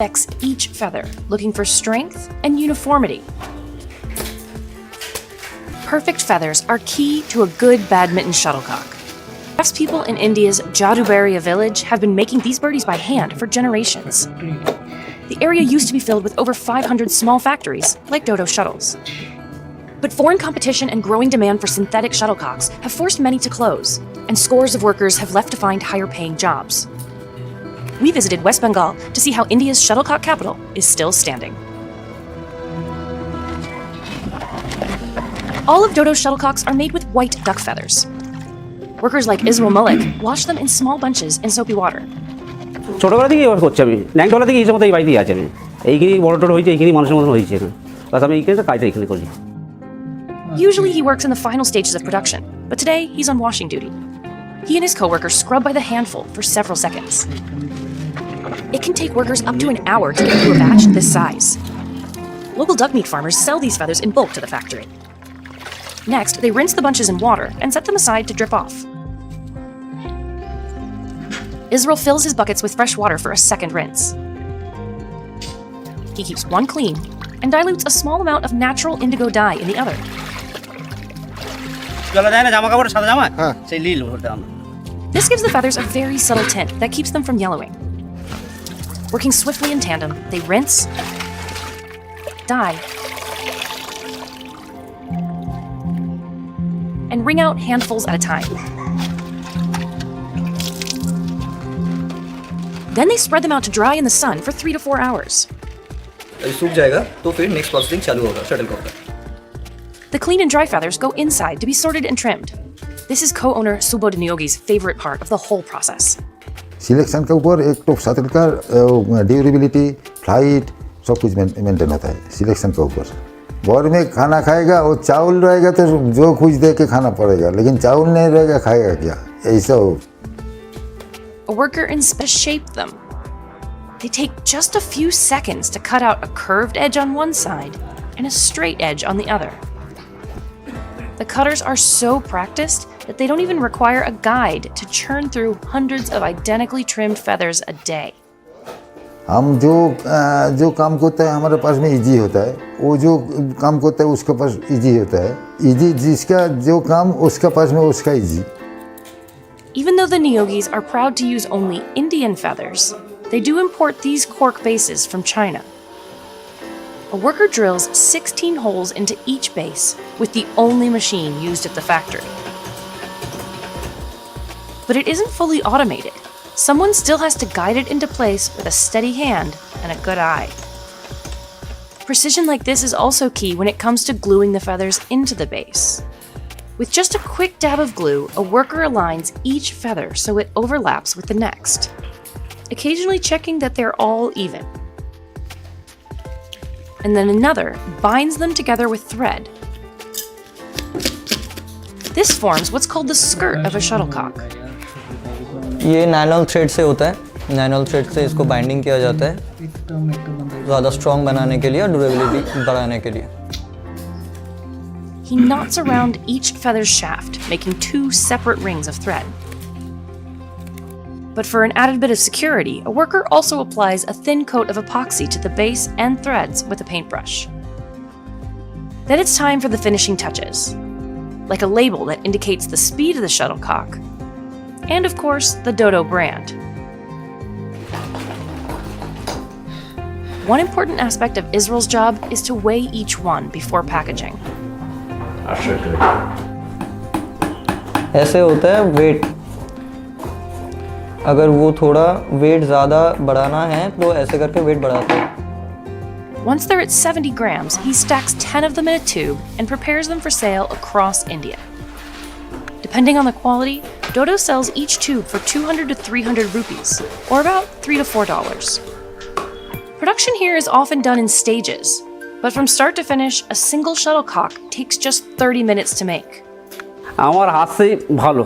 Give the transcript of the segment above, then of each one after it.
inspects each feather, looking for strength and uniformity. Perfect feathers are key to a good badminton shuttlecock. Craftspeople in India's Jadubaria village have been making these birdies by hand for generations. The area used to be filled with over 500 small factories, like Dodo shuttles. But foreign competition and growing demand for synthetic shuttlecocks have forced many to close, and scores of workers have left to find higher-paying jobs. We visited West Bengal to see how India's shuttlecock capital is still standing. All of Dodo's shuttlecocks are made with white duck feathers. Workers like Israel Mullick wash them in small bunches in soapy water. ছোটবেলা থেকেই এবার করছি আমি ন্যাংটোলা থেকে এই সময় এই বাড়িতেই আছে আমি এইখানেই বড় টড় হয়েছে এইখানেই মানুষের মতন হয়েছে এখানে বাস আমি এইখানে কাজটা এখানে করি Usually he works in the final stages of production, but today he's on washing duty. He and his coworkers scrub by the handful for several seconds. It can take workers up to an hour to get through a batch this size. Local duck meat farmers sell these feathers in bulk to the factory. Next, they rinse the bunches in water and set them aside to drip off. Israel fills his buckets with fresh water for a second rinse. He keeps one clean and dilutes a small amount of natural indigo dye in the other. This gives the feathers a very subtle tint that keeps them from yellowing. Working swiftly in tandem, they rinse, dye, and wring out handfuls at a time. Then they spread them out to dry in the sun for 3 to 4 hours. सूख जाएगा तो फिर next processing चालू होगा shuttlecock का. The clean and dry feathers go inside to be sorted and trimmed. This is co-owner Subodh Niyogi's favorite part of the whole process. Selection के ऊपर एक तो शटल का ड्यूरेबिलिटी फ्लाइट सब कुछ मेंटेन होता है सिलेक्शन के ऊपर. घर में खाना खाएगा वो चावल रहेगा तो जो कुछ दे के खाना पड़ेगा लेकिन चावल नहीं रहेगा खाएगा क्या ऐसा हो. A worker inspects shape them. They take just a few seconds to cut out a curved edge on one side and a straight edge on the other. The cutters are so practiced that they don't even require a guide to churn through hundreds of identically trimmed feathers a day. हम जो काम करते हैं हमारे पास में easy होता है वो जो काम करता है उसके पास इजी होता है इजी जिसका जो काम उसका पास में उसका easy. Even though the Niyogis are proud to use only Indian feathers, they do import these cork bases from China. A worker drills 16 holes into each base with the only machine used at the factory. But it isn't fully automated. Someone still has to guide it into place with a steady hand and a good eye. Precision like this is also key when it comes to gluing the feathers into the base. With just a quick dab of glue, a worker aligns each feather so it overlaps with the next, occasionally checking that they're all even. And then another binds them together with thread. This forms what's called the skirt of a shuttlecock. ये nylon thread से होता है. Nylon thread से इसको binding किया जाता है ज़्यादा स्ट्रॉन्ग बनाने के लिए और ड्यूरेबिलिटी बढ़ाने के लिए. He knots around each feather's shaft, making 2 separate rings of thread. But for an added bit of security, a worker also applies a thin coat of epoxy to the base and threads with a paintbrush. Then it's time for the finishing touches, like a label that indicates the speed of the shuttlecock, and of course, the Dodo brand. One important aspect of Israel's job is to weigh each one before packaging. ऐसे होता है wait. अगर वो थोड़ा wait ज़्यादा बढ़ाना है तो ऐसे करके वेट बढ़ाते हैं. Once they're at 70 grams, he stacks 10 of them in a tube and prepares them for sale across India. Depending on the quality, Dodo sells each tube for 200 to 300 rupees, or about $3 to $4. Production here is often done in stages, but from start to finish, a single shuttlecock takes just 30 minutes to make. আমার হাত সেই ভালো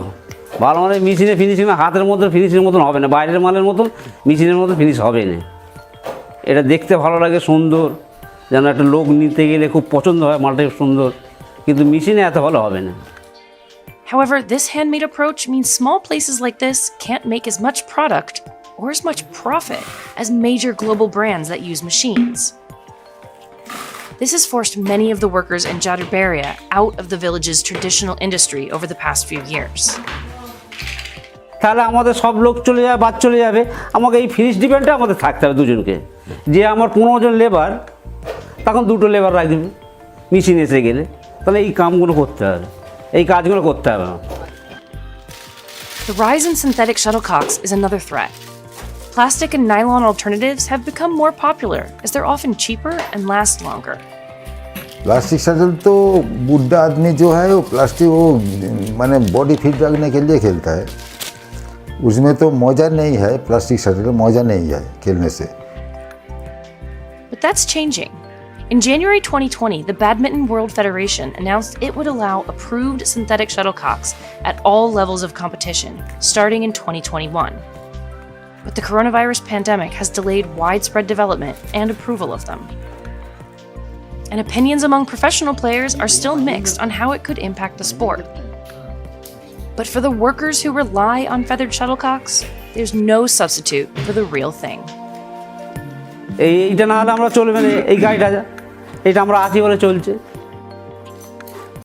মানে মেশিনে finishing হাতের মতো ফিনিশিংয়ের মতন হবে না বাইরের মালের মতন মেশিনের মতো ফিনিশ হবে না. এটা দেখতে ভালো লাগে সুন্দর যেন একটা লোক নিতে গেলে খুব পছন্দ হয় মালটা সুন্দর কিন্তু মেশিনে এত ভালো হবে না. However, this handmade approach means small places like this can't make as much product or as much profit as major global brands that use machines. This has forced many of the workers in Jaduberia out of the village's traditional industry over the past few years. তাহলে আমাদের সব লোক চলে যাবে, বাদ চলে যাবে, আমাকে এই ফিনিশ ডিপেন্ডটা আমাদের থাকতে হবে দুজনকে। যে আমার 15 জন লেবার, তখন 2টো লেবার রাখবে মেশিন এসে গেলে, তাহলে এই কামগুলো করতে হবে, এই কাজগুলো করতে হবে। The rise in synthetic shuttlecocks is another threat. Plastic and nylon alternatives have become more popular as they're often cheaper and last longer. Plastic shuttle तो बुढ़ा आदमी जो है वो प्लास्टिक वो माने बॉडी फिट रखने के लिए खेलता है, उसमें तो मौजा नहीं है, प्लास्टिक शटल मौजा नहीं है खेलने से। But that's changing. In January 2020, the Badminton World Federation announced it would allow approved synthetic shuttlecocks at all levels of competition, starting in 2021. But the coronavirus pandemic has delayed widespread development and approval of them. And opinions among professional players are still mixed on how it could impact the sport. But for the workers who rely on feathered shuttlecocks, there's no substitute for the real thing. এইটা না হলে আমরা চলবে না, এই গাড়িটা এটা আমরা আছি বলে চলছে।